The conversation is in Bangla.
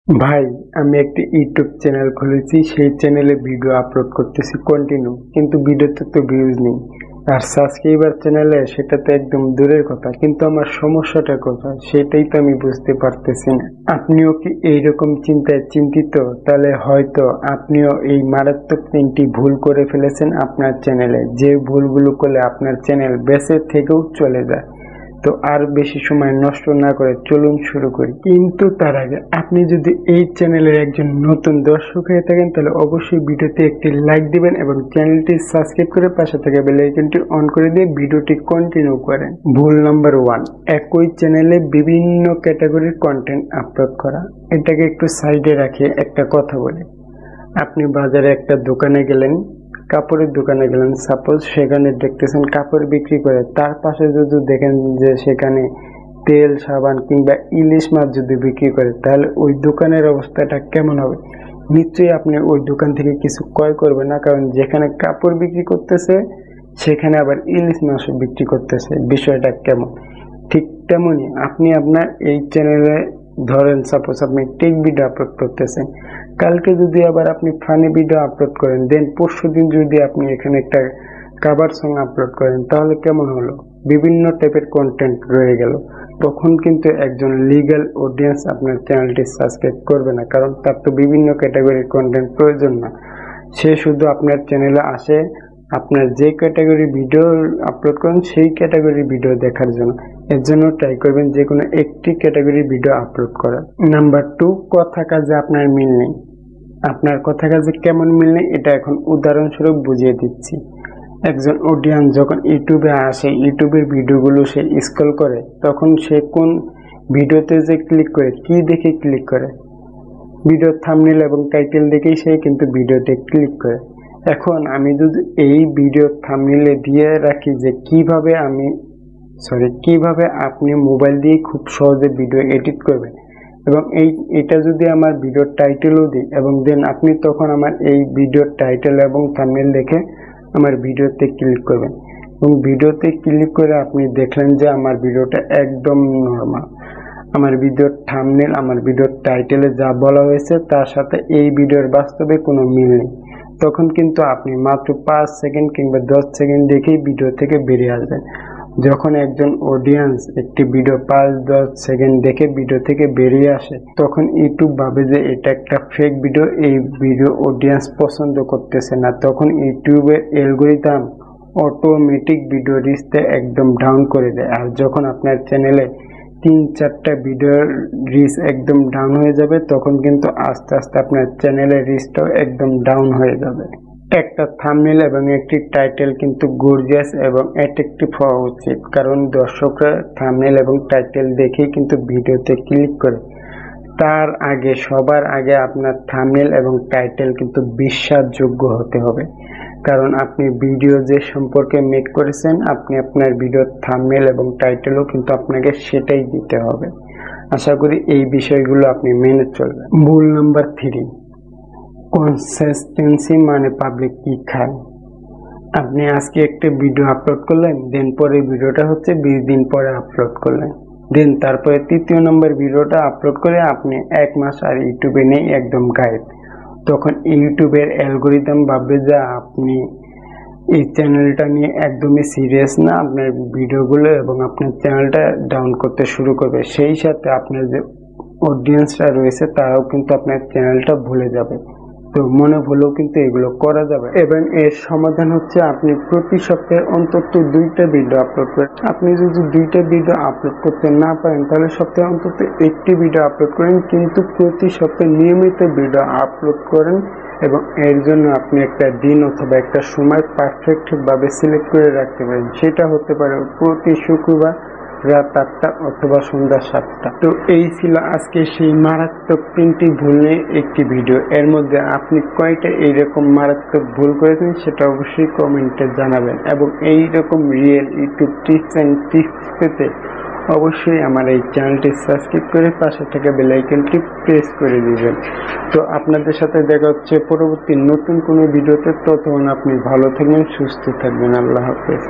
ভাই, আমি একটি ইউটিউব চ্যানেল খুলেছি। সেই চ্যানেলে ভিডিও আপলোড করতেছি কন্টিনিউ, কিন্তু ভিডিওতে তো ভিউজ নেই। আর সাবস্ক্রাইবার চ্যানেলে সেটা তো একদম দূরের কথা, কিন্তু আমার সমস্যাটা কোথায় সেটাই তো আমি বুঝতে পারতেছি না। আপনিও কি এইরকম চিন্তায় চিন্তিত? তাহলে হয়তো আপনিও এই মারাত্মক 3টি ভুল করে ফেলেছেন আপনার চ্যানেলে, যে ভুলগুলো করলে আপনার চ্যানেল বেঁচে থেকেও চলে যায়। তো আর বেশি সময় নষ্ট না করে চলুন শুরু করি। কিন্তু তার আগে আপনি যদি এই চ্যানেলের একজন নতুন দর্শক হয়ে থাকেন, তাহলে অবশ্যই ভিডিওতে একটি লাইক দিবেন এবং চ্যানেলটি সাবস্ক্রাইব করে পাশে থাকা বেল আইকনটি অন করে দিয়ে ভিডিওটি কন্টিনিউ করেন। ভুল নাম্বার 1, একই চ্যানেলে বিভিন্ন ক্যাটাগরির কন্টেন্ট আপলোড করা। এটাকে একটু সাইডে রাখে একটা কথা বলি। আপনি বাজারে একটা দোকানে গেলেন, কাপড়ের দোকানে গেলেন সাপোজ, সেখানে দেখতেছেন কাপড় বিক্রি করে, তার পাশে যদি দেখেন যে সেখানে তেল, সাবান কিংবা ইলিশ মাছ যদি বিক্রি করে, তাহলে ওই দোকানের অবস্থাটা কেমন হবে? নিশ্চয়ই আপনি ওই দোকান থেকে কিছু ক্রয় করবেন না, কারণ যেখানে কাপড় বিক্রি করতেছে সেখানে আবার ইলিশ মাছও বিক্রি করতেছে। বিষয়টা কেমন? ঠিক তেমনি আপনি আপনার এই চ্যানেলে ধরেন সাপোজ আপনি টেক ভিডিও আপলোড করতেছেন, কালকে যদি আবার আপনি ফানি ভিডিও আপলোড করেন, দেন পরশুদিন যদি আপনি এখানে একটা কাভার সং আপলোড করেন, তাহলে কেমন হলো? বিভিন্ন টাইপের কন্টেন্ট রয়ে গেল। তখন কিন্তু একজন লিগ্যাল অডিয়েন্স আপনার চ্যানেলটি সাবস্ক্রাইব করবে না, কারণ তার তো বিভিন্ন ক্যাটাগরির কন্টেন্ট প্রয়োজন না। সে শুধু আপনার চ্যানেলে আসে আপনার যে ক্যাটাগরি ভিডিও আপলোড করেন সেই ক্যাটাগরি ভিডিও দেখার জন্য। এর জন্য ট্রাই করবেন যে কোনো একটি ক্যাটাগরি ভিডিও আপলোড করার। নাম্বার 2, কথা কাজে আপনার মিল নেই। আপনার কথা কাজে কেমন মিল নেই এটা এখন উদাহরণস্বরূপ বুঝিয়ে দিচ্ছি। একজন অডিয়েন্স যখন ইউটিউবে আসে, ইউটিউবের ভিডিওগুলো সে স্ক্রল করে, তখন সে কোন ভিডিওতে যে ক্লিক করে, কি দেখে ক্লিক করে? ভিডিওর থাম্বনেল এবং টাইটেল দেখেই সে কিন্তু ভিডিওতে ক্লিক করে। এখন আমি যদি এই ভিডিওর থাম্বনেলে দিয়ে রাখি যে কিভাবে আপনি মোবাইল দিয়ে খুব সহজে ভিডিও এডিট করবেন, এবং এটা যদি আমার ভিডিওর টাইটেলও দিই, এবং দেন আপনি তখন আমার এই ভিডিওর টাইটেল এবং থাম্বনেল দেখে আমার ভিডিওতে ক্লিক করবেন, এবং ভিডিওতে ক্লিক করে আপনি দেখলেন যে আমার ভিডিওটা একদম নর্মাল। আমার ভিডিওর থাম্বনেল, আমার ভিডিওর টাইটেলে যা বলা হয়েছে তার সাথে এই ভিডিওর বাস্তবে কোনো মিল নেই। তখন কিন্তু আপনি মাত্র 5 সেকেন্ড কিংবা 10 সেকেন্ড দেখেই ভিডিও থেকে বেরিয়ে আসবেন। যখন একজন অডিয়েন্স একটি ভিডিও 5-10 সেকেন্ড দেখে ভিডিও থেকে বেরিয়ে আসে, তখন ইউটিউব ভাবে যে এটা একটা ফেক ভিডিও, এই ভিডিও অডিয়েন্স পছন্দ করতেছে না। তখন ইউটিউবের অ্যালগরিদম অটোমেটিক ভিডিও রিচটা একদম ডাউন করে দেয়। আর যখন আপনার চ্যানেলে 3-4টা ভিডিওর রিচ একদম ডাউন হয়ে যাবে, তখন কিন্তু আস্তে আস্তে আপনার চ্যানেলের রিচটাও একদম ডাউন হয়ে যাবে। একটা থাম্বনেল এবং একটি টাইটেল কিন্তু গর্জিয়াস এবং অ্যাট্রাকটিভ হওয়া উচিত, কারণ দর্শকরা থাম্বনেল এবং টাইটেল দেখেই কিন্তু ভিডিওতে ক্লিক করে। তার আগে, সবার আগে আপনার থাম্বনেল এবং টাইটেল কিন্তু বিশ্বাসযোগ্য হতে হবে, কারণ আপনি ভিডিও যে সম্পর্কে মেক করেছেন, আপনি আপনার ভিডিওর থাম্বনেল এবং টাইটেলও কিন্তু আপনাকে সেটাই দিতে হবে। আশা করি এই বিষয়গুলো আপনি মেনে চলবেন। ভুল নাম্বার 3, কনসিস্টেন্সি মানে পাবলিক কি খায়। আপনি আজকে একটা ভিডিও আপলোড করলেন, দেন পরের ভিডিওটা হচ্ছে 20 দিন পরে আপলোড করলেন, দেন তারপরে 3য় নম্বর ভিডিওটা আপলোড করে আপনি 1 মাস আর ইউটিউবে নেই, একদম গায়েব। তখন ইউটিউবের অ্যালগরিদম ভাববে যে আপনি এই চ্যানেলটা নিয়ে একদমই সিরিয়াস না, আপনার ভিডিওগুলো, এবং আপনার চ্যানেলটা ডাউন করতে শুরু করবে। সেই সাথে আপনার যে অডিয়েন্সরা রয়েছে তারাও কিন্তু আপনার চ্যানেলটা ভুলে যাবে। তো মনে ভুলেও কিন্তু এগুলো করা যাবে। এবং এর সমাধান হচ্ছে আপনি প্রতি সপ্তাহে অন্তত 2টা ভিডিও আপলোড করেন। আপনি যদি 2টা ভিডিও আপলোড করতে না পারেন, তাহলে সপ্তাহে অন্তত 1টি ভিডিও আপলোড করেন, কিন্তু প্রতি সপ্তাহে নিয়মিত ভিডিও আপলোড করেন। এবং এর জন্য আপনি একটা দিন অথবা একটা সময় পারফেক্ট ভাবে সিলেক্ট করে রাখতে পারেন। সেটা হতে পারে প্রতি শুক্রবার রাত 8টা অথবা সন্ধ্যা 7টা। তো এই ছিল আজকে সেই মারাত্মক 3টি ভুল নিয়ে একটি ভিডিও। এর মধ্যে আপনি কয়টা এইরকম মারাত্মক ভুল করেছেন সেটা অবশ্যই কমেন্টে জানাবেন, এবং এইরকম real YouTube tips and tricks পেতে অবশ্যই আমার এই চ্যানেলটি সাবস্ক্রাইব করে পাশে থাকা বেল আইকনটি প্রেস করে দিবেন। তো আপনাদের সাথে দেখা হচ্ছে পরবর্তী নতুন কোনো ভিডিওতে। ততক্ষণ আপনি ভালো থাকবেন, সুস্থ থাকবেন। আল্লাহ হাফেজ।